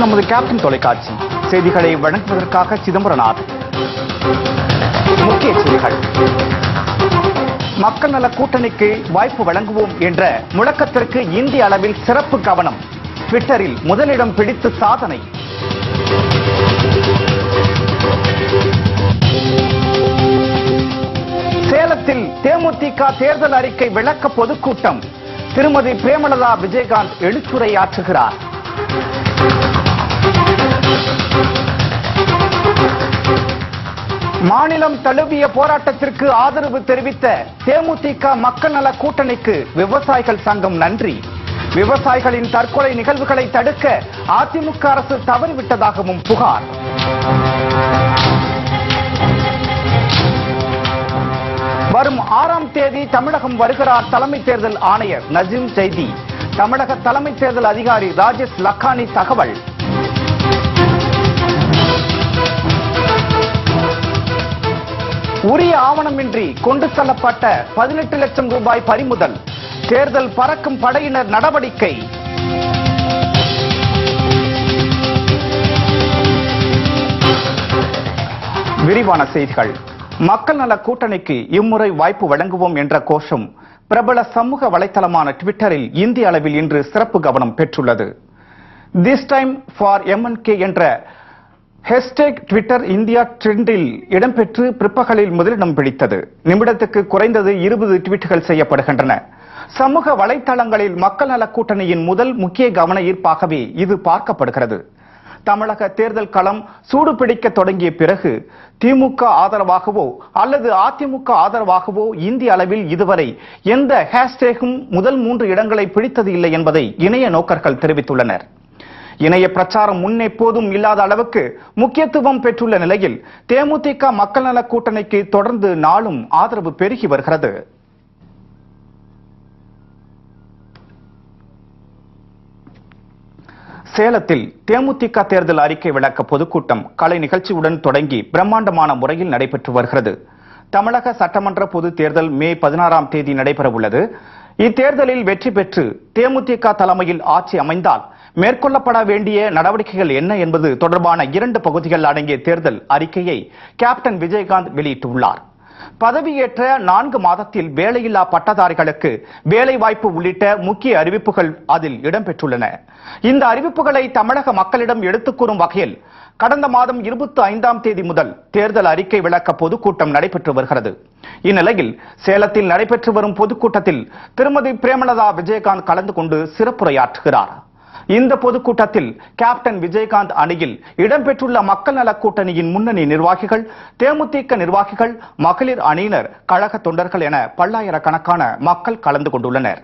நமது கேப்டன் தொலைக்காட்சி செய்திகளை வழங்குவதற்காக சிதம்பரனார். முக்கிய செய்திகள். மக்கள் நல கூட்டணிக்கு வாய்ப்பு வழங்குவோம் என்ற முழக்கத்திற்கு இந்திய அளவில் சிறப்பு கவனம். ட்விட்டரில் முதலிடம் பிடித்து சாதனை. சேலத்தில் தேமுதிக தேர்தல் அறிக்கை விளக்க பொதுக்கூட்டம். திருமதி பிரேமலதா விஜயகாந்த் எழுத்துரையாற்றுகிறார். மாநிலம் தழுவிய போராட்டத்திற்கு ஆதரவு தெரிவித்த தேமுதிக மக்கள் நல கூட்டணிக்கு விவசாயிகள் சங்கம் நன்றி. விவசாயிகளின் தற்கொலை நிகழ்வுகளை தடுக்க அதிமுக அரசு தவறிவிட்டதாகவும் புகார். வரும் 6ஆம் தேதி தமிழகம் வருகிறார் தலைமை தேர்தல் ஆணையர் நஜீம் ஜைதி. தமிழக தலைமை தேர்தல் அதிகாரி ராஜேஷ் லக்கானி தகவல். உரிய ஆவணமின்றி கொண்டு செல்லப்பட்ட 18 லட்சம் ரூபாய் பறிமுதல். தேர்தல் பறக்கும் படையினர் நடவடிக்கை. விரிவான செய்திகள். மக்கள் நல கூட்டணிக்கு இம்முறை வாய்ப்பு வழங்குவோம் என்ற கோஷம் பிரபல சமூக வலைதளமான ட்விட்டரில் இந்திய அளவில் இன்று சிறப்பு கவனம் பெற்றுள்ளது. திஸ் டைம் ஃபார் MNK என்ற ஹேஷ்டேக் ட்விட்டர் இந்தியா ட்ரெண்டில் இடம்பெற்று பிற்பகலில் முதலிடம் பிடித்தது. நிமிடத்துக்கு குறைந்தது 20 ட்வீட்டுகள் செய்யப்படுகின்றன. சமூக வலைதளங்களில் மக்கள் நல கூட்டணியின் முதல் முக்கிய கவன ஈர்ப்பாகவே இது பார்க்கப்படுகிறது. தமிழக தேர்தல் களம் சூடு பிடிக்க தொடங்கிய பிறகு திமுக ஆதரவாகவோ அல்லது அதிமுக ஆதரவாகவோ இந்திய அளவில் இதுவரை எந்த ஹேஷ்டேகும் முதல் 3 இடங்களை பிடித்தது இல்லை என்பதை இணைய நோக்கர்கள் தெரிவித்துள்ளனர். இணைய பிரச்சாரம் முன்னெப்போதும் இல்லாத அளவுக்கு முக்கியத்துவம் பெற்றுள்ள நிலையில் தேமுதிக மக்கள் நல கூட்டணிக்கு தொடர்ந்து நாளும் ஆதரவு பெருகி வருகிறது. சேலத்தில் தேமுதிக தேர்தல் அறிக்கை விளக்க பொதுக்கூட்டம் கலை நிகழ்ச்சியுடன் தொடங்கி பிரம்மாண்டமான முறையில் நடைபெற்று வருகிறது. தமிழக சட்டமன்ற பொது தேர்தல் மே 16ஆம் தேதி நடைபெற உள்ளது. இத்தேர்தலில் வெற்றி பெற்று தேமுதிக தலைமையில் ஆட்சி அமைந்தால் மேற்கொள்ளப்பட வேண்டிய நடவடிக்கைகள் என்ன என்பது தொடர்பான 2 பகுதிகள் அடங்கிய தேர்தல் அறிக்கையை கேப்டன் விஜயகாந்த் வெளியிட்டுள்ளார். பதவியேற்ற 4 மாதத்தில் வேலையில்லா பட்டதாரிகளுக்கு வேலை வாய்ப்பு உள்ளிட்ட முக்கிய அறிவிப்புகள் அதில் இடம்பெற்றுள்ளன. இந்த அறிவிப்புகளை தமிழக மக்களிடம் எடுத்துக் கூறும் வகையில் கடந்த மாதம் 25ஆம் தேதி முதல் தேர்தல் அறிக்கை விளக்க பொதுக்கூட்டம் நடைபெற்று வருகிறது. இந்நிலையில் சேலத்தில் நடைபெற்று வரும் பொதுக்கூட்டத்தில் திருமதி பிரேமலதா விஜயகாந்த் கலந்து கொண்டு சிறப்புரையாற்றுகிறார். இந்த பொதுக்கூட்டத்தில் கேப்டன் விஜயகாந்த் அணியில் இடம்பெற்றுள்ள மக்கள் நல கூட்டணியின் முன்னணி நிர்வாகிகள், தேமுதிக நிர்வாகிகள், மகளிர் அணியினர், கழக தொண்டர்கள் என பல்லாயிரக்கணக்கான மக்கள் கலந்து கொண்டுள்ளனர்.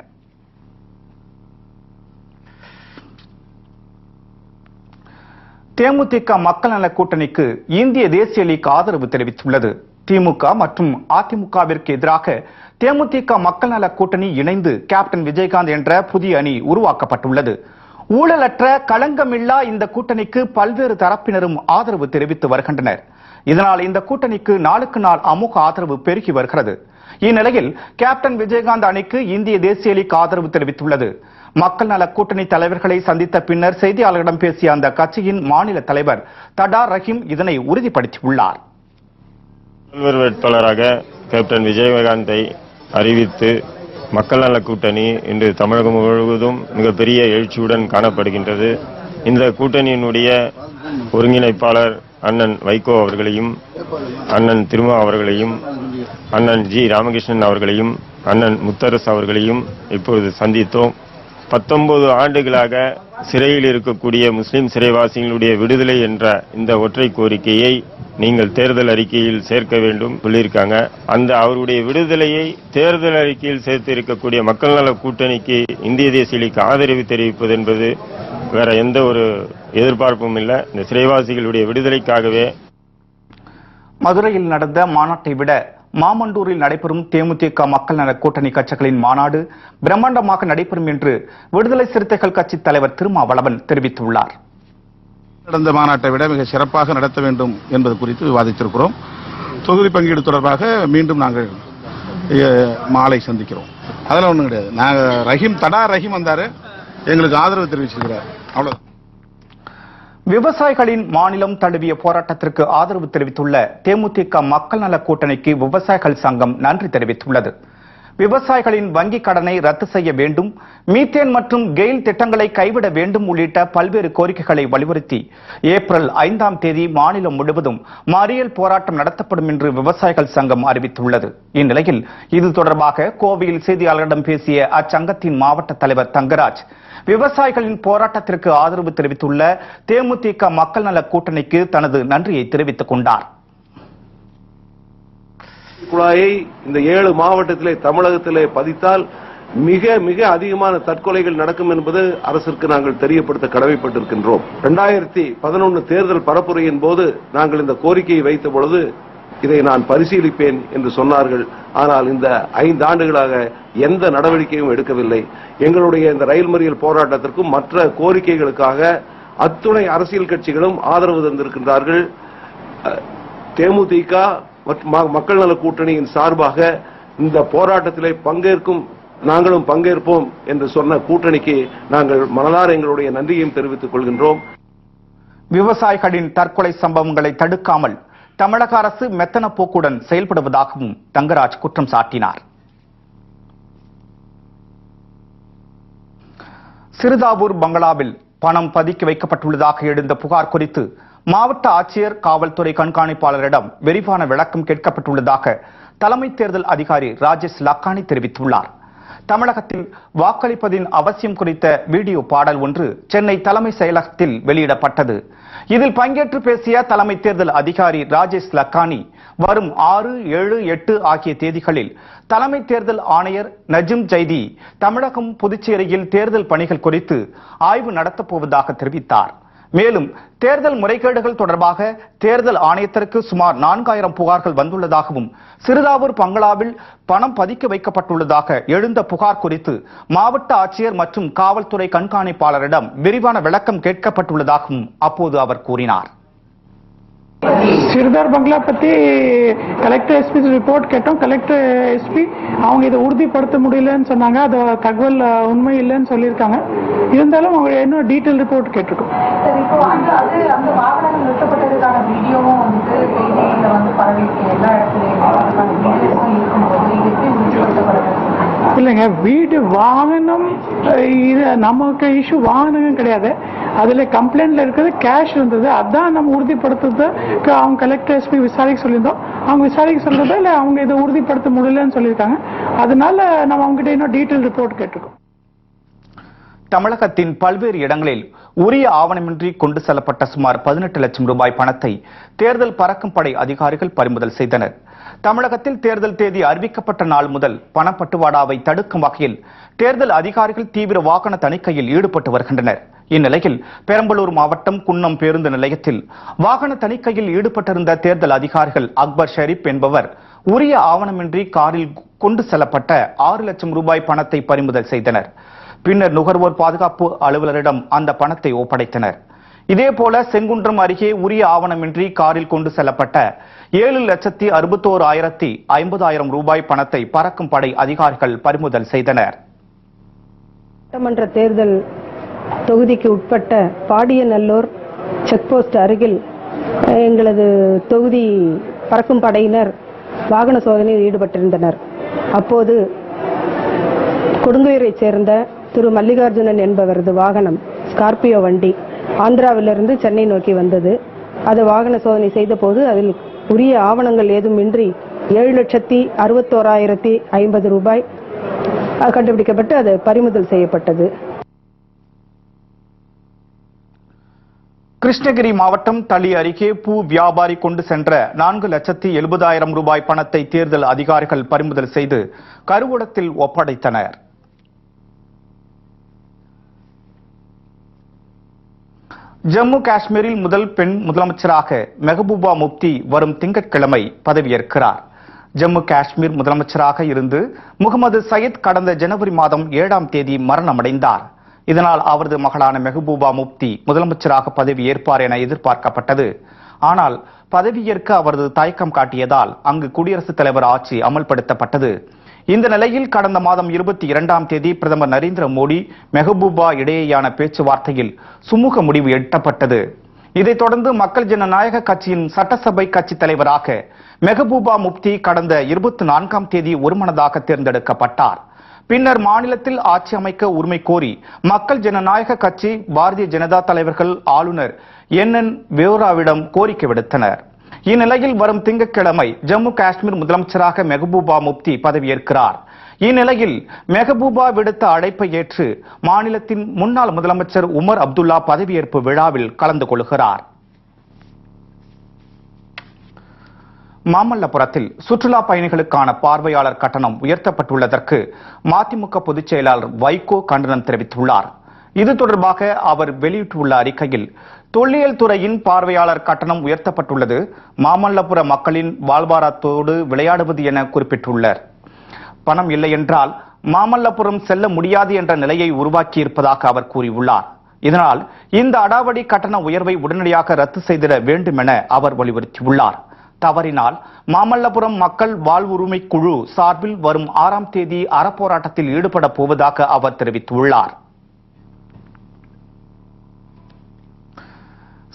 தேமுதிக மக்கள் நல கூட்டணிக்கு இந்திய தேசிய லீக் ஆதரவு தெரிவித்துள்ளது. திமுக மற்றும் அதிமுகவிற்கு எதிராக தேமுதிக மக்கள் நல கூட்டணி இணைந்து கேப்டன் விஜயகாந்த் என்ற புதிய அணி உருவாக்கப்பட்டுள்ளது. ஊழலற்ற களங்கமில்லா இந்த கூட்டணிக்கு பல்வேறு தரப்பினரும் ஆதரவு தெரிவித்து வருகின்றனர். இதனால் இந்த கூட்டணிக்கு நாளுக்கு நாள் அமோக ஆதரவு பெருகி வருகிறது. இந்நிலையில் கேப்டன் விஜயகாந்த் அணிக்கு இந்திய தேசிய லீக் ஆதரவு தெரிவித்துள்ளது. மக்கள் நல கூட்டணி தலைவர்களை சந்தித்த பின்னர் செய்தியாளர்களிடம் பேசிய அந்த கட்சியின் மாநில தலைவர் தடா ரஹீம் இதனை உறுதிப்படுத்தியுள்ளார். முதல்வர் வேட்பாளராக கேப்டன் விஜயகாந்தை அறிவித்து மக்கள் நல கூட்டணி இன்று தமிழகம் முழுவதும் மிகப்பெரிய எழுச்சியுடன் காணப்படுகின்றது. இந்த கூட்டணியினுடைய ஒருங்கிணைப்பாளர் அண்ணன் வைகோ அவர்களையும், அண்ணன் திருமா அவர்களையும், அண்ணன் ஜி ராமகிருஷ்ணன் அவர்களையும், அண்ணன் முத்தரசு அவர்களையும் இப்பொழுது சந்தித்தோம். 19 ஆண்டுகளாக சிறையில் இருக்கக்கூடிய முஸ்லிம் சிறைவாசிகளுடைய விடுதலை என்ற இந்த ஒற்றை கோரிக்கையை நீங்கள் தேர்தல் அறிக்கையில் சேர்க்க வேண்டும் சொல்லியிருக்காங்க. அந்த அவருடைய விடுதலையை தேர்தல் அறிக்கையில் சேர்த்து இருக்கக்கூடிய மக்கள் நல கூட்டணிக்கு இந்திய தேசிய லீக் ஆதரவு தெரிவிப்பது என்பது வேற எந்த ஒரு எதிர்பார்ப்பும் இல்லை. இந்த சிறைவாசிகளுடைய விடுதலைக்காகவே. மதுரையில் நடந்த மாநாட்டை விட மாமண்டூரில் நடைபெறும் தேமுதிக மக்கள் நல கூட்டணி கட்சிகளின் மாநாடு பிரம்மாண்டமாக நடைபெறும் என்று விடுதலை சிறுத்தைகள் கட்சி தலைவர் திருமாவளவன் தெரிவித்துள்ளார். நடந்த மாநாட்டை விட மிக சிறப்பாக நடத்த வேண்டும் என்பது குறித்து விவாதித்திருக்கிறோம். தொகுதி பங்கீடு தொடர்பாக மீண்டும் நாங்கள் மாலை சந்திக்கிறோம். அதெல்லாம் ஒன்றும் கிடையாது. நாங்கள் தடா ரஹீம் வந்தாரு, எங்களுக்கு ஆதரவு தெரிவிச்சிருக்கிறார், அவ்வளவு. விவசாயிகளின் மாநிலம் தழுவிய போராட்டத்திற்கு ஆதரவு தெரிவித்துள்ள தேமுதிக மக்கள் நல கூட்டணிக்கு விவசாயிகள் சங்கம் நன்றி தெரிவித்துள்ளது. விவசாயிகளின் வங்கிக் கடனை ரத்து செய்ய வேண்டும், மீத்தேன் மற்றும் கெயில் திட்டங்களை கைவிட வேண்டும் உள்ளிட்ட பல்வேறு கோரிக்கைகளை வலியுறுத்தி ஏப்ரல் 5ஆம் தேதி மாநிலம் முழுவதும் மறியல் போராட்டம் நடத்தப்படும் என்று விவசாயிகள் சங்கம் அறிவித்துள்ளது. இந்நிலையில் இது தொடர்பாக கோவையில் செய்தியாளர்களிடம் பேசிய அச்சங்கத்தின் மாவட்ட தலைவர் தங்கராஜ், விவசாயிகளின் போராட்டத்திற்கு ஆதரவு தெரிவித்துள்ள தேமுதிக மக்கள் நல கூட்டணிக்கு தனது நன்றியை தெரிவித்துக் கொண்டார். குழாயை இந்த 7 மாவட்டத்திலே தமிழகத்திலே பதித்தால் மிக மிக அதிகமான தற்கொலைகள் நடக்கும் என்பது அரசிற்கு நாங்கள் தெரியப்படுத்த கடமைப்பட்டிருக்கின்றோம். 2011 தேர்தல் பரப்புரையின் போது நாங்கள் இந்த கோரிக்கையை வைத்த பொழுது இதை நான் பரிசீலிப்பேன் என்று சொன்னார்கள். ஆனால் இந்த 5 ஆண்டுகளாக எந்த நடவடிக்கையும் எடுக்கவில்லை. எங்களுடைய இந்த ரயில் மறியல் போராட்டத்திற்கும் மற்ற கோரிக்கைகளுக்காக அத்துணை அரசியல் கட்சிகளும் ஆதரவு தந்திருக்கின்றார்கள். தேமுதிக மக்கள் நல கூட்டணியின் சார்பாக இந்த போராட்டத்திலே நாங்களும் பங்கேற்போம் என்று சொன்ன கூட்டணிக்கு நாங்கள் மனதார எங்களுடைய நன்றியையும் தெரிவித்துக் கொள்கின்றோம். விவசாயிகளின் தற்கொலை சம்பவங்களை தடுக்காமல் தமிழக அரசு மெத்தன போக்குடன் செயல்படுவதாகவும் தங்கராஜ் குற்றம் சாட்டினார். சிறுதாவூர் பங்களாவில் பணம் பதுக்கி வைக்கப்பட்டுள்ளதாக எழுந்த புகார் குறித்து மாவட்ட ஆட்சியர் காவல்துறை கண்காணிப்பாளரிடம் விரிவான விளக்கம் கேட்கப்பட்டுள்ளதாக தலைமை தேர்தல் அதிகாரி ராஜேஷ் லக்கானி தெரிவித்துள்ளார். தமிழகத்தில் வாக்களிப்பதின் அவசியம் குறித்த வீடியோ பாடல் ஒன்று சென்னை தலைமை செயலகத்தில் வெளியிடப்பட்டது. இதில் பங்கேற்று பேசிய தலைமை தேர்தல் அதிகாரி ராஜேஷ் லக்கானி, வரும் 6, 7, 8 ஆகிய தேதிகளில் தலைமை தேர்தல் ஆணையர் நஜிம் ஜைதி தமிழகம் புதுச்சேரியில் தேர்தல் பணிகள் குறித்து ஆய்வு நடத்தப் போவதாக தெரிவித்தார். மேலும் தேர்தல் முறைகேடுகள் தொடர்பாக தேர்தல் ஆணையத்திற்கு சுமார் 4000 புகார்கள் வந்துள்ளதாகவும் சிறுதாவூர் பங்களாவில் பணம் பதுக்கி வைக்கப்பட்டுள்ளதாக எழுந்த புகார் குறித்து மாவட்ட ஆட்சியர் மற்றும் காவல்துறை கண்காணிப்பாளரிடம் விரிவான விளக்கம் கேட்கப்பட்டுள்ளதாகவும் அப்போது அவர் கூறினார். சிறுதார் பங்களா பத்தி கலெக்டர் எஸ்பி ரிப்போர்ட் கேட்டோம். கலெக்டர் எஸ்பி அவங்க இதை உறுதிப்படுத்த முடியலன்னு சொன்னாங்க. அது தகவல் உண்மை இல்லைன்னு சொல்லியிருக்காங்க. இருந்தாலும் அவங்க இன்னும் டீட்டெயில் ரிப்போர்ட் கேட்டிருக்கோம். இல்லைங்க, வீடு வாகனம் இது நமக்கு இஷ்யூ வாகனம் கிடையாது. அதுல கம்ப்ளைண்ட்ல இருக்கிறது கேஷ் இருந்தது. அதான் நம்ம உறுதிப்படுத்துறது அவங்க கலெக்டர் எஸ்பி விசாரிக்க சொல்லியிருந்தோம். அவங்க விசாரிக்க சொல்றதா இல்ல அவங்க இதை உறுதிப்படுத்த முடியலன்னு சொல்லியிருக்காங்க. அதனால நம்ம அவங்ககிட்ட இன்னும் டீட்டெயில் ரிப்போர்ட் கேட்டிருக்கோம். தமிழகத்தின் பல்வேறு இடங்களில் உரிய ஆவணமின்றி கொண்டு செல்லப்பட்ட சுமார் 18 லட்சம் ரூபாய் பணத்தை தேர்தல் பறக்கும் படை அதிகாரிகள் பறிமுதல் செய்தனர். தமிழகத்தில் தேர்தல் தேதி அறிவிக்கப்பட்ட நாள் முதல் பணப்பட்டுவாடாவை தடுக்கும் வகையில் தேர்தல் அதிகாரிகள் தீவிர வாகன தணிக்கையில் ஈடுபட்டு வருகின்றனர். இந்நிலையில் பெரம்பலூர் மாவட்டம் குன்னம் பேருந்து நிலையத்தில் வாகன தணிக்கையில் ஈடுபட்டிருந்த தேர்தல் அதிகாரிகள் அக்பர் ஷெரீப் என்பவர் உரிய ஆவணமின்றி காரில் கொண்டு செல்லப்பட்ட 6 லட்சம் ரூபாய் பணத்தை பறிமுதல் செய்தனர். பின்னர் நுகர்வோர் பாதுகாப்பு அலுவலரிடம் அந்த பணத்தை ஒப்படைத்தனர். இதேபோல செங்குன்றம் அருகே உரிய ஆவணமின்றி காரில் கொண்டு செல்லப்பட்ட 7,61,50,000 ரூபாய் பணத்தை பறக்கும் படை அதிகாரிகள் பறிமுதல் செய்தனர். சட்டமன்ற தேர்தல் தொகுதிக்கு உட்பட்ட பாடியநல்லூர் செக்போஸ்ட் அருகில் எங்களது தொகுதி பறக்கும் படையினர் வாகன சோதனையில் ஈடுபட்டிருந்தனர். அப்போது கொடுங்குயரைச் சேர்ந்த திரு மல்லிகார்ஜுனன் என்பவரது வாகனம் ஸ்கார்பியோ வண்டி ஆந்திராவிலிருந்து சென்னை நோக்கி வந்தது. அது வாகன சோதனை செய்த போது அதில் உரிய ஆவணங்கள் ஏதுமின்றி 7,61,50 ரூபாய் கண்டுபிடிக்கப்பட்டு அது பறிமுதல் செய்யப்பட்டது. கிருஷ்ணகிரி மாவட்டம் தளி அருகே பூ வியாபாரி கொண்டு சென்ற 4,70,000 ரூபாய் பணத்தை தேர்தல் அதிகாரிகள் பறிமுதல் செய்து கருவூலத்தில் ஒப்படைத்தனர். ஜம்மு காஷ்மீரில் முதல் பெண் முதலமைச்சராக மெஹபூபா முப்தி வரும் திங்கட்கிழமை பதவியேற்கிறார். ஜம்மு காஷ்மீர் முதலமைச்சராக இருந்து முகமது சயீத் கடந்த ஜனவரி மாதம் 7ஆம் தேதி மரணமடைந்தார். இதனால் அவரது மகளான மெஹபூபா முப்தி முதலமைச்சராக பதவியேற்பார் என எதிர்பார்க்கப்பட்டது. ஆனால் பதவியேற்க அவரது தயக்கம் காட்டியதால் அங்கு குடியரசுத் தலைவர் ஆட்சி அமல்படுத்தப்பட்டது. இந்த நிலையில் கடந்த மாதம் 22ஆம் தேதி பிரதமர் நரேந்திர மோடி மெஹபூபா இடையேயான பேச்சுவார்த்தையில் சுமூக முடிவு எட்டப்பட்டது. இதைத் தொடர்ந்து மக்கள் ஜனநாயக கட்சியின் சட்டசபை கட்சி தலைவராக மெஹபூபா முப்தி கடந்த 24ஆம் தேதி ஒருமனதாக தேர்ந்தெடுக்கப்பட்டார். பின்னர் மாநிலத்தில் ஆட்சி அமைக்க உரிமை கோரி மக்கள் ஜனநாயக கட்சி, பாரதிய ஜனதா தலைவர்கள் ஆளுநர் NN வோராவிடம் கோரிக்கை விடுத்தனர். இந்நிலையில் வரும் திங்கட்கிழமை ஜம்மு காஷ்மீர் முதலமைச்சராக மெஹபூபா முப்தி பதவியேற்கிறார். இந்நிலையில் மெஹபூபா விடுத்த அழைப்பை ஏற்று மாநிலத்தின் முன்னாள் முதலமைச்சர் உமர் அப்துல்லா பதவியேற்பு விழாவில் கலந்து கொள்கிறார். மாமல்லபுரத்தில் சுற்றுலா பயணிகளுக்கான பார்வையாளர் கட்டணம் உயர்த்தப்பட்டுள்ளதற்கு மதிமுக பொதுச் செயலாளர் வைகோ கண்டனம் தெரிவித்துள்ளார். இது தொடர்பாக அவர் வெளியிட்டுள்ள அறிக்கையில், தொல்லியல் துறையின் பார்வையாளர் கட்டணம் உயர்த்தப்பட்டுள்ளது மாமல்லபுர மக்களின் வாழ்வாதாரத்தோடு விளையாடுவது என குறிப்பிட்டுள்ளார். பணம் இல்லை என்றால் மாமல்லபுரம் செல்ல முடியாது என்ற நிலையை உருவாக்கியிருப்பதாக அவர் கூறியுள்ளார். இதனால் இந்த அடாவடி கட்டண உயர்வை உடனடியாக ரத்து செய்திட வேண்டும் என அவர் வலியுறுத்தியுள்ளார். தவறினால் மாமல்லபுரம் மக்கள் வாழ்வுரிமை குழு சார்பில் வரும் 6ஆம் தேதி அறப்போராட்டத்தில் ஈடுபட போவதாக அவர் தெரிவித்துள்ளார்.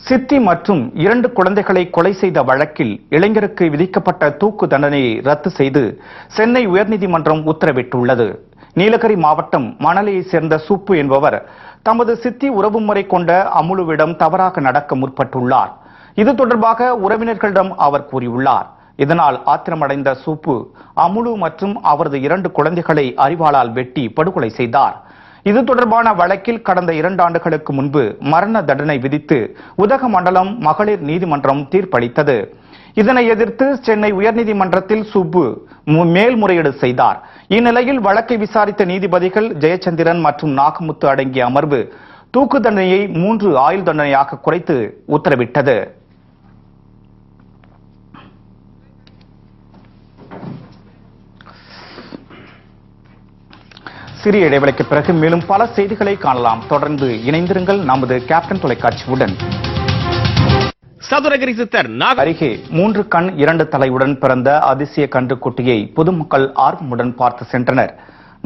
சித்தி மற்றும் 2 குழந்தைகளை கொலை செய்த வழக்கில் இளைஞருக்கு விதிக்கப்பட்ட தூக்கு தண்டனையை ரத்து செய்து சென்னை உயர்நீதிமன்றம் உத்தரவிட்டுள்ளது. நீலகிரி மாவட்டம் மணலியைச் சேர்ந்த சுப்பு என்பவர் தமது சித்தி உறவுமுறை கொண்ட அமுலுவிடம் தவறாக நடக்க முற்பட்டுள்ளார். இது தொடர்பாக உறவினர்களிடம் அவர் கூறியுள்ளார். இதனால் ஆத்திரமடைந்த சுப்பு அமுலு மற்றும் அவரது 2 குழந்தைகளை அரிவாளால் வெட்டி படுகொலை செய்தார். இது தொடர்பான வழக்கில் கடந்த 2 ஆண்டுகளுக்கு முன்பு மரண தண்டனை விதித்து உதகமண்டலம் மகளிர் நீதிமன்றம் தீர்ப்பளித்தது. இதனை எதிர்த்து சென்னை உயர்நீதிமன்றத்தில் சுப்பு மேல்முறையீடு செய்தார். இந்நிலையில் வழக்கை விசாரித்த நீதிபதிகள் ஜெயச்சந்திரன் மற்றும் நாகமுத்து அடங்கிய அமர்வு தூக்கு தண்டனையை 3 ஆயுள் தண்டனையாக குறைத்து உத்தரவிட்டது. சிறிய இடைவெளிக்கு பிறகு மேலும் பல செய்திகளை காணலாம். தொடர்ந்து இணைந்திருங்கள் நமது கேப்டன் தொலைக்காட்சியுடன். சதுரகிரி சித்தர் அருகே 3 கண் 2 தலையுடன் பிறந்த அதிசய கன்றுக்குட்டியை பொதுமக்கள் ஆர்வமுடன் பார்த்து சென்றனர்.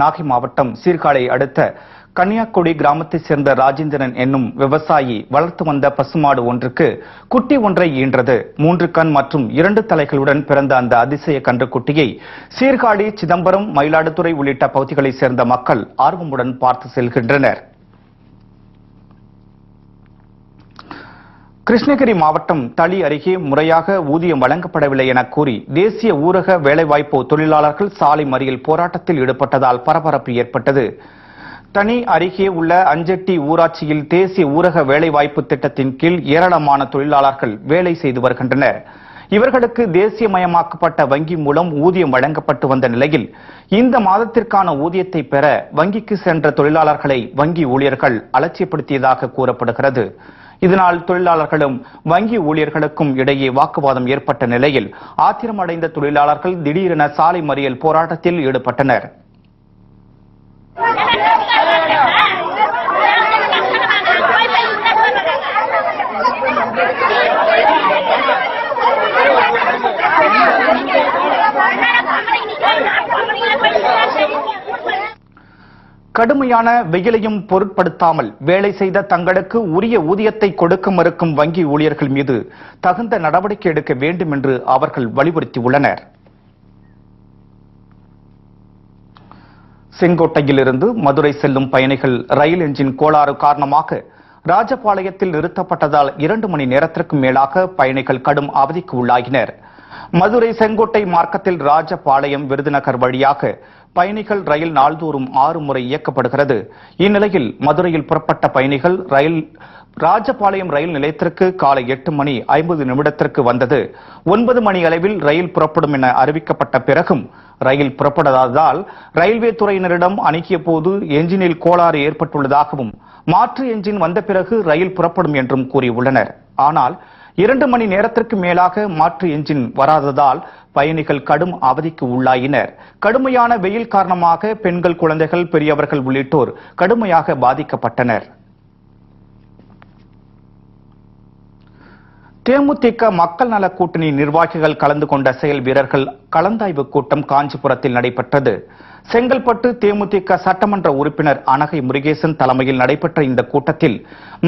நாகை மாவட்டம் சீர்காழி அடுத்த கன்னியாக்குடி கிராமத்தைச் சேர்ந்த ராஜேந்திரன் என்னும் விவசாயி வளர்த்து வந்த பசுமாடு ஒன்றுக்கு குட்டி ஒன்றை ஈன்றது. 3 கண் மற்றும் 2 தலைகளுடன் பிறந்த அந்த அதிசய கன்றுக்குட்டியை சீர்காழி, சிதம்பரம், மயிலாடுதுறை உள்ளிட்ட பகுதிகளைச் சேர்ந்த மக்கள் ஆர்வமுடன் பார்த்து செல்கின்றனர். கிருஷ்ணகிரி மாவட்டம் தளி அருகே முறையாக ஊதியம் வழங்கப்படவில்லை என கூறி தேசிய ஊரக வேலைவாய்ப்பு தொழிலாளர்கள் சாலை மறியல் போராட்டத்தில் ஈடுபட்டதால் பரபரப்பு ஏற்பட்டது. தனி அருகே உள்ள அஞ்செட்டி ஊராட்சியில் தேசிய ஊரக வேலைவாய்ப்பு திட்டத்தின் கீழ் ஏராளமான தொழிலாளர்கள் வேலை செய்து வருகின்றனர். இவர்களுக்கு தேசியமயமாக்கப்பட்ட வங்கி மூலம் ஊதியம் வழங்கப்பட்டு வந்த நிலையில் இந்த மாதத்திற்கான ஊதியத்தை பெற வங்கிக்கு சென்ற தொழிலாளர்களை வங்கி ஊழியர்கள் அலட்சியப்படுத்தியதாக கூறப்படுகிறது. இதனால் தொழிலாளர்களும் வங்கி ஊழியர்களுக்கும் இடையே வாக்குவாதம் ஏற்பட்ட நிலையில் ஆத்திரமடைந்த தொழிலாளர்கள் திடீரென சாலை மறியல் போராட்டத்தில் ஈடுபட்டனர். கடுமையான வெயிலையும் பொருட்படுத்தாமல் வேலை செய்த தங்களுக்கு உரிய ஊதியத்தை கொடுக்க மறுக்கும் வங்கி ஊழியர்கள் மீது தகுந்த நடவடிக்கை எடுக்க வேண்டும் என்று அவர்கள் வலியுறுத்தியுள்ளனர். செங்கோட்டையிலிருந்து மதுரை செல்லும் பயணிகள் ரயில் என்ஜின் கோளாறு காரணமாக ராஜபாளையத்தில் நிறுத்தப்பட்டதால் 2 மணி நேரத்திற்கும் மேலாக பயணிகள் கடும் அவதிக்கு உள்ளாகினர். மதுரை செங்கோட்டை மார்க்கத்தில் ராஜபாளையம் விருதுநகர் வழியாக பயணிகள் ரயில் நாள்தோறும் 6 முறை இயக்கப்படுகிறது. இந்நிலையில் மதுரையில் புறப்பட்ட பயணிகள் ராஜபாளையம் ரயில் நிலையத்திற்கு காலை 8:50 வந்தது. 9 மணி அளவில் ரயில் புறப்படும் என அறிவிக்கப்பட்ட பிறகும் ரயில் புறப்படாததால் ரயில்வே துறையினரிடம் அணுகிய போது என்ஜினில் கோளாறு ஏற்பட்டுள்ளதாகவும் மாற்று என்ஜின் வந்த பிறகு ரயில் புறப்படும் என்றும் கூறியுள்ளனர். ஆனால் 2 மணி நேரத்திற்கு மேலாக மாற்று என்ஜின் வராததால் பயணிகள் கடும் அவதிக்கு உள்ளாயினர். கடுமையான வெயில் காரணமாக பெண்கள், குழந்தைகள், பெரியவர்கள் உள்ளிட்டோர் கடுமையாக பாதிக்கப்பட்டனர். தேமுதிக மக்கள் நல கூட்டணி நிர்வாகிகள் கலந்து கொண்ட செயல் வீரர்கள் கலந்தாய்வு கூட்டம் காஞ்சிபுரத்தில் நடைபெற்றது. செங்கல்பட்டு தேமுதிக சட்டமன்ற உறுப்பினர் அனகை முருகேசன் தலைமையில் நடைபெற்ற இந்த கூட்டத்தில்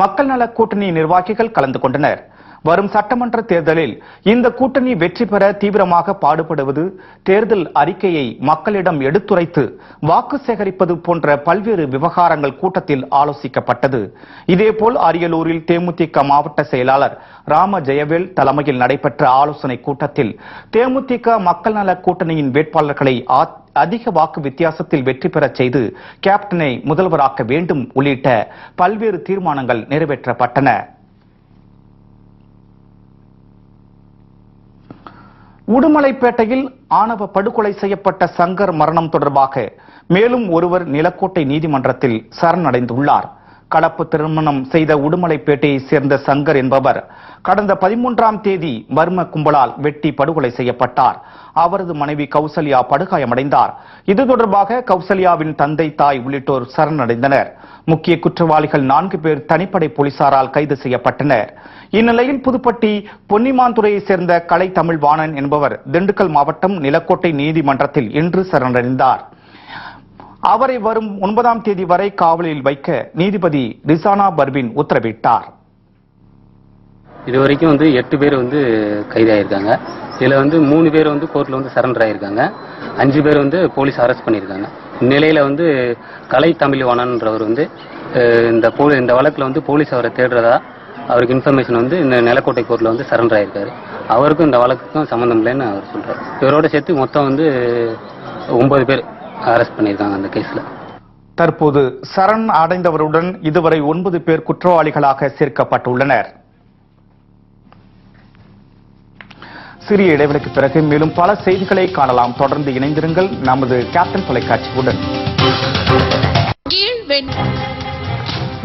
மக்கள் நல கூட்டணி நிர்வாகிகள் கலந்து கொண்டனர். வரும் சட்டமன்ற தேர்தலில் இந்த கூட்டணி வெற்றி பெற தீவிரமாக பாடுபடுவது, தேர்தல் அறிக்கையை மக்களிடம் எடுத்துரைத்து வாக்கு சேகரிப்பது போன்ற பல்வேறு விவகாரங்கள் கூட்டத்தில் ஆலோசிக்கப்பட்டது. இதேபோல் அரியலூரில் தேமுதிக மாவட்ட செயலாளர் ராம ஜெயவேல் தலைமையில் நடைபெற்ற ஆலோசனை கூட்டத்தில் தேமுதிக மக்கள் நல கூட்டணியின் வேட்பாளர்களை அதிக வாக்கு வித்தியாசத்தில் வெற்றி பெறச் செய்து கேப்டனை முதல்வராக்க வேண்டும் உள்ளிட்ட பல்வேறு தீர்மானங்கள் நிறைவேற்றப்பட்டன. உடுமலைப்பேட்டையில் ஆணவ படுகொலை செய்யப்பட்ட சங்கர் மரணம் தொடர்பாக மேலும் ஒருவர் நிலக்கோட்டை நீதிமன்றத்தில் சரணடைந்துள்ளார். கலப்பு திருமணம் செய்த உடுமலைப்பேட்டையை சேர்ந்த சங்கர் என்பவர் கடந்த 13ஆம் தேதி மர்ம கும்பலால் வெட்டி படுகொலை செய்யப்பட்டார். அவரது மனைவி கௌசல்யா படுகாயமடைந்தார். இது தொடர்பாக கௌசல்யாவின் தந்தை, தாய் உள்ளிட்டோர் சரணடைந்தனர். முக்கிய குற்றவாளிகள் 4 பேர் தனிப்படை போலீசாரால் கைது செய்யப்பட்டனர். இந்நிலையில் புதுப்பட்டி பொன்னிமாந்துறையை சேர்ந்த கலை தமிழ் வாணன் என்பவர் திண்டுக்கல் மாவட்டம் நிலக்கோட்டை நீதிமன்றத்தில் இன்று சரணடைந்தார். அவரை வரும் 9ஆம் தேதி வரை காவலில் வைக்க நீதிபதி ரிசானா பர்வின் உத்தரவிட்டார். இதுவரைக்கும் 8 பேர் கைதாயிருக்காங்க. இதுல 3 பேர் கோர்ட்ல சரண்டர் ஆயிருக்காங்க. 5 பேர் போலீஸ் அரெஸ்ட் பண்ணியிருக்காங்க. இந்நிலையில கலை தமிழ் வாணன்றவர் இந்த வழக்குல போலீஸ் அவரை தேடுறதா அவருக்கு இன்ஃபர்மேஷன் இந்த நிலக்கோட்டை கோர்ட்ல சரண்டர் ஆயிருக்காரு. அவருக்கும் இந்த வழக்குக்கும் சம்பந்தம் இல்லைன்னு அவர் சொல்றாரு. இவரோட சேர்த்து மொத்தம் 9 பேர் அரெஸ்ட் பண்ணியிருக்காங்க அந்த கேஸ்ல. தற்போது சரண் அடைந்தவருடன் இதுவரை 9 பேர் குற்றவாளிகளாக சேர்க்கப்பட்டுள்ளனர். சிறிய இடைவெளிக்கு பிறகு மேலும் பல செய்திகளை காணலாம். தொடர்ந்து இணைந்திருங்கள் நமது கேப்டன் தொலைக்காட்சியுடன்.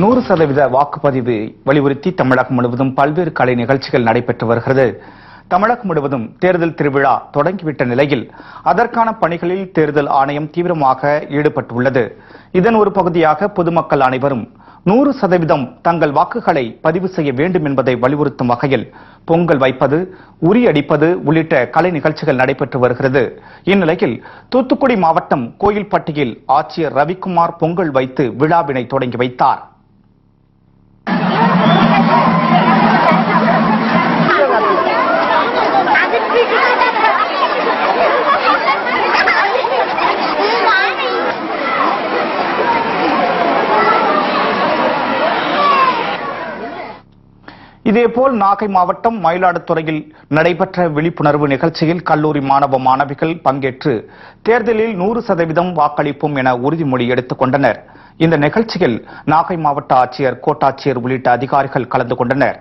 100% வாக்குப்பதிவு வலியுறுத்தி தமிழகம் முழுவதும் பல்வேறு கலை நிகழ்ச்சிகள் நடைபெற்று வருகிறது. தமிழகம் முழுவதும் தேர்தல் திருவிழா தொடங்கிவிட்ட நிலையில் அதற்கான பணிகளில் தேர்தல் ஆணையம் தீவிரமாக ஈடுபட்டுள்ளது. இதன் ஒரு பகுதியாக பொதுமக்கள் அனைவரும் 100% தங்கள் வாக்குகளை பதிவு செய்ய வேண்டும் என்பதை வலியுறுத்தும் வகையில் பொங்கல் வைப்பது, உரியடிப்பது உள்ளிட்ட கலை நிகழ்ச்சிகள் நடைபெற்று வருகிறது. இந்நிலையில் தூத்துக்குடி மாவட்டம் கோயில்பட்டியில் ஆட்சியர் ரவிக்குமார் பொங்கல் வைத்து விழாவினை தொடங்கி வைத்தார். இதேபோல் நாகை மாவட்டம் மயிலாடுதுறையில் நடைபெற்ற விழிப்புணர்வு நிகழ்ச்சியில் கல்லூரி மாணவ மாணவிகள் பங்கேற்று தேர்தலில் 100% வாக்களிப்போம் என உறுதிமொழி எடுத்துக் கொண்டனர். இந்த நிகழ்ச்சியில் நாகை மாவட்ட ஆட்சியர், கோட்டாட்சியர் உள்ளிட்ட அதிகாரிகள் கலந்து கொண்டனர்.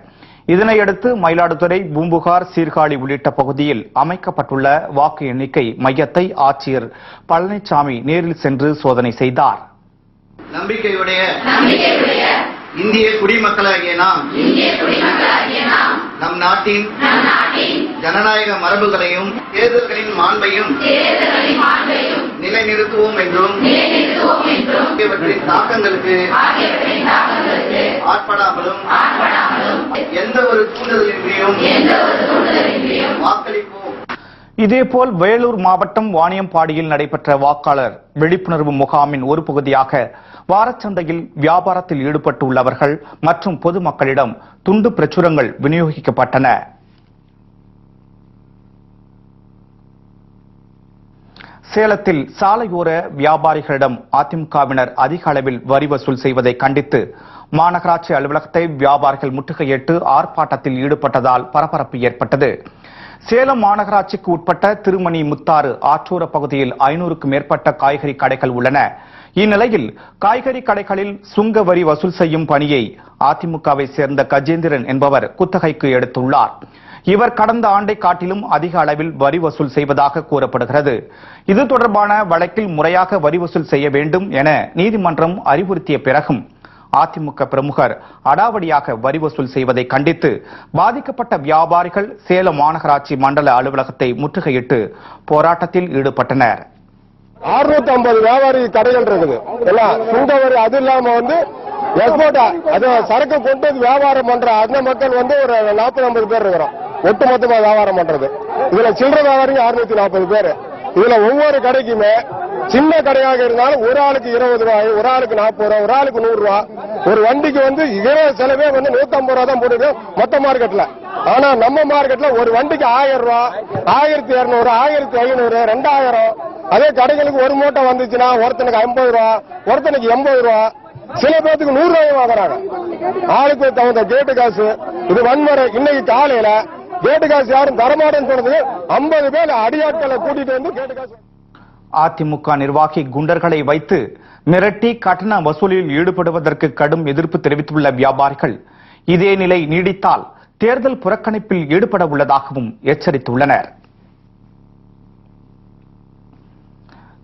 இதனையடுத்து மயிலாடுதுறை, பூம்புகார், சீர்காழி உள்ளிட்ட பகுதியில் அமைக்கப்பட்டுள்ள வாக்கு எண்ணிக்கை மையத்தை ஆட்சியர் பழனிசாமி நேரில் சென்று சோதனை செய்தார். நம்பிக்கையுடைய இந்திய குடிமக்களாகிய நாம் நம் நாட்டின் ஜனநாயக மரபுகளையும் தேர்தல்களின் மாண்பையும் நிலைநிறுத்துவோம் என்றும் இவற்றின் தாக்கங்களுக்கு ஆட்படாமலும் எந்த ஒரு தூண்டுதலின்றியும் வாக்களிப்போம். இதேபோல் வேலூர் மாவட்டம் வாணியம்பாடியில் நடைபெற்ற வாக்காளர் விழிப்புணர்வு முகாமின் ஒரு பகுதியாக வாரச்சந்தையில் வியாபாரத்தில் ஈடுபட்டுள்ளவர்கள் மற்றும் பொதுமக்களிடம் துண்டு பிரச்சுரங்கள் விநியோகிக்கப்பட்டன. சேலத்தில் சாலையோர வியாபாரிகளிடம் அதிமுகவினர் அதிக அளவில் வரி வசூல் செய்வதை கண்டித்து மாநகராட்சி அலுவலகத்தை வியாபாரிகள் முற்றுகையிட்டு ஆர்ப்பாட்டத்தில் ஈடுபட்டதால் பரபரப்பு ஏற்பட்டது. சேலம் மாநகராட்சிக்கு உட்பட்ட திருமணி, முத்தாறு, ஆற்றூர பகுதியில் 500க்கும் மேற்பட்ட காய்கறி கடைகள் உள்ளன. இந்நிலையில் காய்கறி கடைகளில் சுங்க வரி வசூல் செய்யும் பணியை அதிமுகவை சேர்ந்த கஜேந்திரன் என்பவர் குத்தகைக்கு எடுத்துள்ளார். இவர் கடந்த ஆண்டை காட்டிலும் அதிக அளவில் வரி வசூல் செய்வதாக கூறப்படுகிறது. இது தொடர்பான வழக்கில் முறையாக வரி வசூல் செய்ய வேண்டும் என நீதிமன்றம் அறிவுறுத்திய பிறகும் அதிமுக பிரமுகர் அடாவடியாக வரி வசூல் செய்வதை கண்டித்து பாதிக்கப்பட்ட வியாபாரிகள் சேலம் மாநகராட்சி மண்டல அலுவலகத்தை முற்றுகையிட்டு போராட்டத்தில் ஈடுபட்டனர். 650 வியாபாரி கடைகள் இருக்குது. எல்லாம் சுங்க வரி, அது இல்லாம எக்ஸ்போர்ட் அது சரக்கு கொண்டு வந்து வியாபாரம் பண்ற அந்த மக்கள் வந்து ஒரு 40-50 பேர் இருக்கிறோம். ஒட்டு மொத்தமா வியாபாரம் பண்றது இதுல சில்லறை வியாபாரிங்க 640 பேர். இதுல ஒவ்வொரு கடைக்குமே சின்ன கடையாக இருந்தாலும் ஒரு ஆளுக்கு 20 ரூபாய், ஒரு ஆளுக்கு 40 ரூபாய், ஒரு ஆளுக்கு 100 ரூபாய். ஒரு வண்டிக்கு வந்து இதே செலவே வந்து 150 ரூபாய் தான் போட்டுருக்கு மொத்த மார்க்கெட்ல. ஆனா நம்ம மார்க்கெட்ல ஒரு வண்டிக்கு 1000 ரூபாய், 1200, 1500, 2000. அதே கடைகளுக்கு ஒரு மூட்டை வந்துச்சுன்னா ஒருத்தனுக்கு 50 ரூபாய், ஒருத்தனுக்கு 80 ரூபாய், சில பேருக்கு 100 ரூபாய் வாங்குறாங்க. ஆளுக்கு தகுந்த கேட்டு காசு. இது வன்முறை. இன்னைக்கு காலையில கேட்டு காசு யாரும் தரமாட்டேன்னு சொன்னது 50 பேர் அடியாட்களை கூட்டிட்டு வந்து கேட்டு காசு. அதிமுக நிர்வாகி குண்டர்களை வைத்து மிரட்டி கட்டண வசூலில் ஈடுபடுவதற்கு கடும் எதிர்ப்பு தெரிவித்துள்ள வியாபாரிகள் இதே நிலை நீடித்தால் தேர்தல் புறக்கணிப்பில் ஈடுபட உள்ளதாகவும் எச்சரித்துள்ளனர்.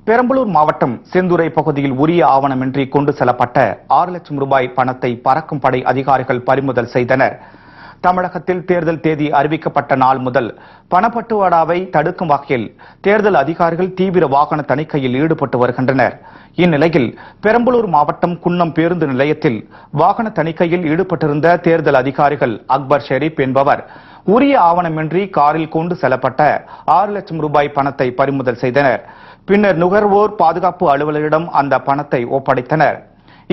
பெரம்பலூர் மாவட்டம் செந்துறை பகுதியில் உரிய ஆவணமின்றி கொண்டு செல்லப்பட்ட 6 லட்சம் ரூபாய் பணத்தை பறக்கும் படை அதிகாரிகள் பறிமுதல் செய்தனர். தமிழகத்தில் தேர்தல் தேதி அறிவிக்கப்பட்ட நாள் முதல் பணப்பட்டுவாடாவை தடுக்கும் வகையில் தேர்தல் அதிகாரிகள் தீவிர வாகன தணிக்கையில் ஈடுபட்டு வருகின்றனர். இந்நிலையில் பெரம்பலூர் மாவட்டம் குன்னம் பேருந்து நிலையத்தில் வாகன தணிக்கையில் ஈடுபட்டிருந்த தேர்தல் அதிகாரிகள் அக்பர் ஷெரீப் என்பவர் உரிய ஆவணமின்றி காரில் கொண்டு செல்லப்பட்ட 6 லட்சம் ரூபாய் பணத்தை பறிமுதல் செய்தனர். பின்னர் நுகர்வோர் பாதுகாப்பு அலுவலரிடம் அந்த பணத்தை ஒப்படைத்தனர்.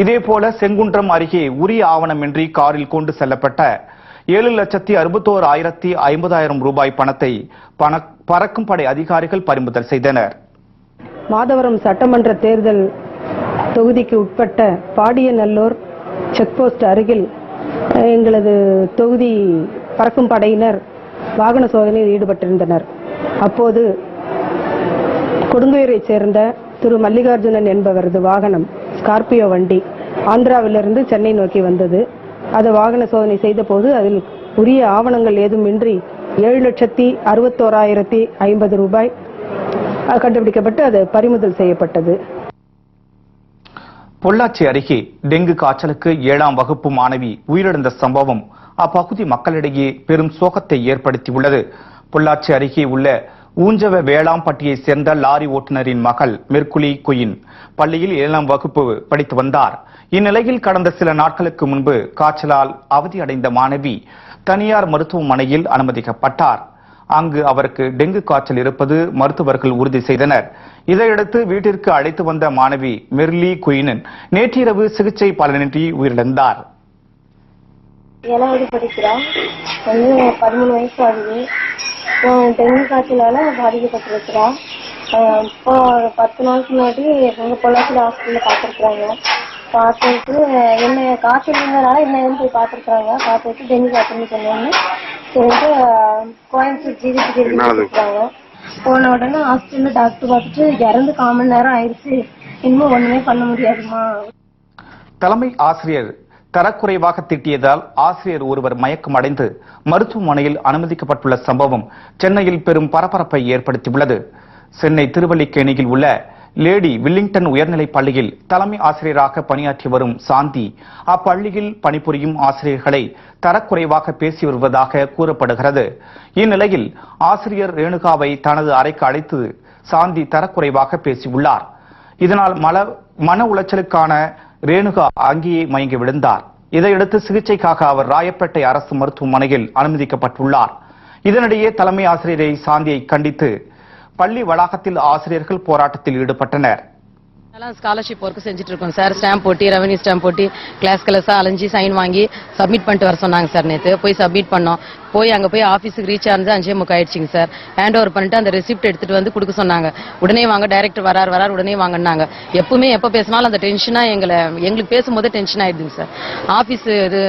இதேபோல செங்குன்றம் அருகே உரிய ஆவணமின்றி காரில் கொண்டு செல்லப்பட்ட 7,61,50,000 ரூபாய் பணத்தை பறக்கும் படை அதிகாரிகள் பறிமுதல் செய்தனர். மாதவரம் சட்டமன்ற தேர்தல் தொகுதிக்கு உட்பட்ட பாடியநல்லூர் செக்போஸ்ட் அருகில் எங்களது தொகுதி பறக்கும் படையினர் வாகன சோதனையில் ஈடுபட்டிருந்தனர். அப்போது கொடுங்குயரைச் சேர்ந்த திரு மல்லிகார்ஜுனன் என்பவரது வாகனம் ஸ்கார்பியோ வண்டி ஆந்திராவிலிருந்து சென்னை நோக்கி வந்தது. அது வாகன சோதனை செய்த போது அதில் உரிய ஆவணங்கள் ஏதுமின்றி 7,61,50 ரூபாய் கண்டுபிடிக்கப்பட்டு அது பறிமுதல் செய்யப்பட்டது. பொள்ளாச்சி அருகே டெங்கு காய்ச்சலுக்கு 7ஆம் வகுப்பு மாணவி உயிரிழந்த சம்பவம் அப்பகுதி மக்களிடையே பெரும் சோகத்தை ஏற்படுத்தியுள்ளது. பொள்ளாச்சி அருகே உள்ள ஊஞ்சவ வேளாம்பட்டியை சேர்ந்த லாரி ஓட்டுநரின் மகள் மெர்குலி குயின் பள்ளியில் 7ஆம் வகுப்பு படித்து வந்தார். இந்நிலையில் கடந்த சில நாட்களுக்கு முன்பு காய்ச்சலால் அவதியடைந்த மாணவி தனியார் மருத்துவமனையில் அனுமதிக்கப்பட்டார். அங்கு அவருக்கு டெங்கு காய்ச்சல் இருப்பது மருத்துவர்கள் உறுதி செய்தனர். இதையடுத்து வீட்டிற்கு அழைத்து வந்த மாணவி மெர்லி குயினன் நேற்றிரவு சிகிச்சை பலனின்றி உயிரிழந்தார். 7வது படிக்கிறான். 13 வயசு ஆகுது. டெங்கு காய்ச்சலால பாதிக்கப்பட்டிருக்கிறான். இப்போ 10 நாளுக்கு முன்னாடி எங்க பொள்ளாச்சி ஹாஸ்பிட்டல்ல பார்த்துருக்குறாங்க. பார்த்துட்டு என்ன காய்ச்சல் இருந்ததுனால என்னன்னு போய் பார்த்துருக்குறாங்க. பார்த்துட்டு டெங்கு காய்ச்சல்னு சொன்னோன்னு சரிட்டு கோயம்புத்தூர் ஜிஹெச்சுக்கு இருக்காங்க. போன உடனே ஹாஸ்பிட்டல்ல டாக்டர் பார்த்துட்டு இறந்து 1/4 மணி நேரம் ஆயிடுச்சு, இன்னும் ஒண்ணுமே பண்ண முடியாதுமா. தலைமை ஆசிரியர் தரக்குறைவாக திட்டியதால் ஆசிரியர் ஒருவர் மயக்கமடைந்து மருத்துவமனையில் அனுமதிக்கப்பட்டுள்ள சம்பவம் சென்னையில் பெரும் பரபரப்பை ஏற்படுத்தியுள்ளது. சென்னை திருவல்லிக்கேணியில் உள்ள லேடி வில்லிங்டன் உயர்நிலைப் பள்ளியில் தலைமை ஆசிரியராக பணியாற்றி வரும் சாந்தி அப்பள்ளியில் பணிபுரியும் ஆசிரியர்களை தரக்குறைவாக பேசி வருவதாக கூறப்படுகிறது. இந்நிலையில் ஆசிரியர் ரேணுகாவை தனது அறைக்கு அழைத்து சாந்தி தரக்குறைவாக பேசியுள்ளார். இதனால் மன உளைச்சலுக்கான ரேணுகா அங்கேயே மயங்கி விழுந்தார். இதையடுத்து சிகிச்சைக்காக அவர் ராயப்பேட்டை அரசு மருத்துவமனையில் அனுமதிக்கப்பட்டுள்ளார். இதனிடையே தலைமை ஆசிரியரை சாந்தியை கண்டித்து பள்ளி வளாகத்தில் ஆசிரியர்கள் போராட்டத்தில் ஈடுபட்டனர். ஸ்காலர்ஷிப் ஒர்க் செஞ்சுட்டு இருக்கோம் சார். ஸ்டாம்ப் போட்டி, ரெவன்யூ ஸ்டாம்ப் போட்டி, கிளாஸா அலைஞ்சி சைன் வாங்கி சப்மிட் பண்ணிட்டு வர சொன்னாங்க சார். நேற்று போய் சப்மிட் பண்ணோம். அங்க போய் ஆஃபீஸுக்கு ரீச் ஆனது 5:30 ஆயிடுச்சுங்க சார். ஹேண்ட் ஓவர் பண்ணிட்டு அந்த ரெசிப்ட் எடுத்துட்டு வந்து கொடுக்க சொன்னாங்க. உடனே வாங்க, டைரக்டர் வரார் உடனே வாங்கினாங்க. எப்பவுமே எப்ப பேசினாலும் அந்த டென்ஷனா எங்களுக்கு பேசும்போதே டென்ஷன் ஆயிடுதுங்க சார். ஆபீஸ் இது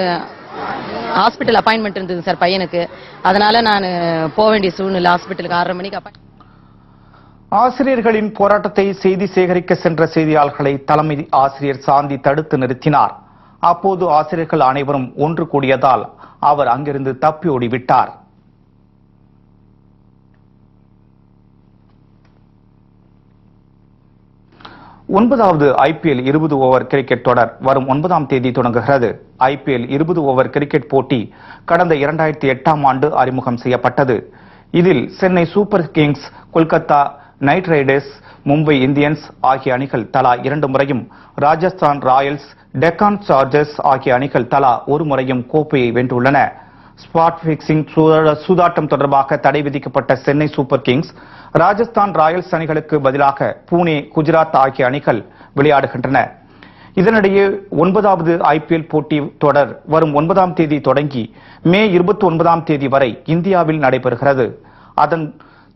ஹாஸ்பிட்டல் அப்பாயின்மெண்ட் இருந்தது சார் பையனுக்கு. அதனால நான் போக வேண்டிய சூழ்நிலை. ஹாஸ்பிட்டலுக்கு 6:30 மணிக்கு ஆசிரியர்களின் போராட்டத்தை செய்தி சேகரிக்க சென்ற செய்தியாளர்களை தலைமை ஆசிரியர் சாந்தி தடுத்து நிறுத்தினார். அப்போது ஆசிரியர்கள் அனைவரும் ஒன்று கூடியதால் அவர் அங்கிருந்து தப்பி ஓடிவிட்டார். ஒன்பதாவது IPL 20 ஓவர் கிரிக்கெட் தொடர் வரும் 9ஆம் தேதி தொடங்குகிறது. IPL 20 ஓவர் கிரிக்கெட் போட்டி கடந்த 2008ஆம் ஆண்டு அறிமுகம் செய்யப்பட்டது. இதில் Chennai super Kings, Kolkata night Riders, Mumbai Indians ஆகிய அணிகள் தலா 2 முறையும், ராஜஸ்தான் ராயல்ஸ், டெக்கான் சார்ஜர்ஸ் ஆகிய அணிகள் தலா 1 முறையும் கோப்பையை வென்றுள்ளன. ஸ்பாட் பிக்சிங் சூதாட்டம் தொடர்பாக தடை விதிக்கப்பட்ட Chennai super Kings, Rajasthan Royals அணிகளுக்கு பதிலாக புனே, குஜராத் ஆகிய அணிகள் விளையாடுகின்றன. இதனிடையே 9வது IPL போட்டி தொடர் வரும் 9ஆம் தேதி தொடங்கி மே 29ஆம் தேதி வரை இந்தியாவில் நடைபெறுகிறது. அதன்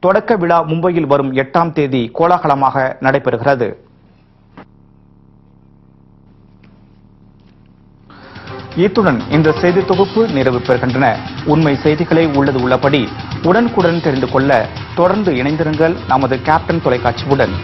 தொடக்க விழா மும்பையில் வரும் 8ஆம் தேதி கோலாகலமாக நடைபெறுகிறது. இத்துடன் இந்த செய்தி தொகுப்பு நிறைவு பெறுகின்றன. உண்மை செய்திகளை உள்ளது உள்ளபடி உடனுக்குடன் தெரிந்து கொள்ள தொடர்ந்து இணைந்திருங்கள் நமது கேப்டன் தொலைக்காட்சியுடன்.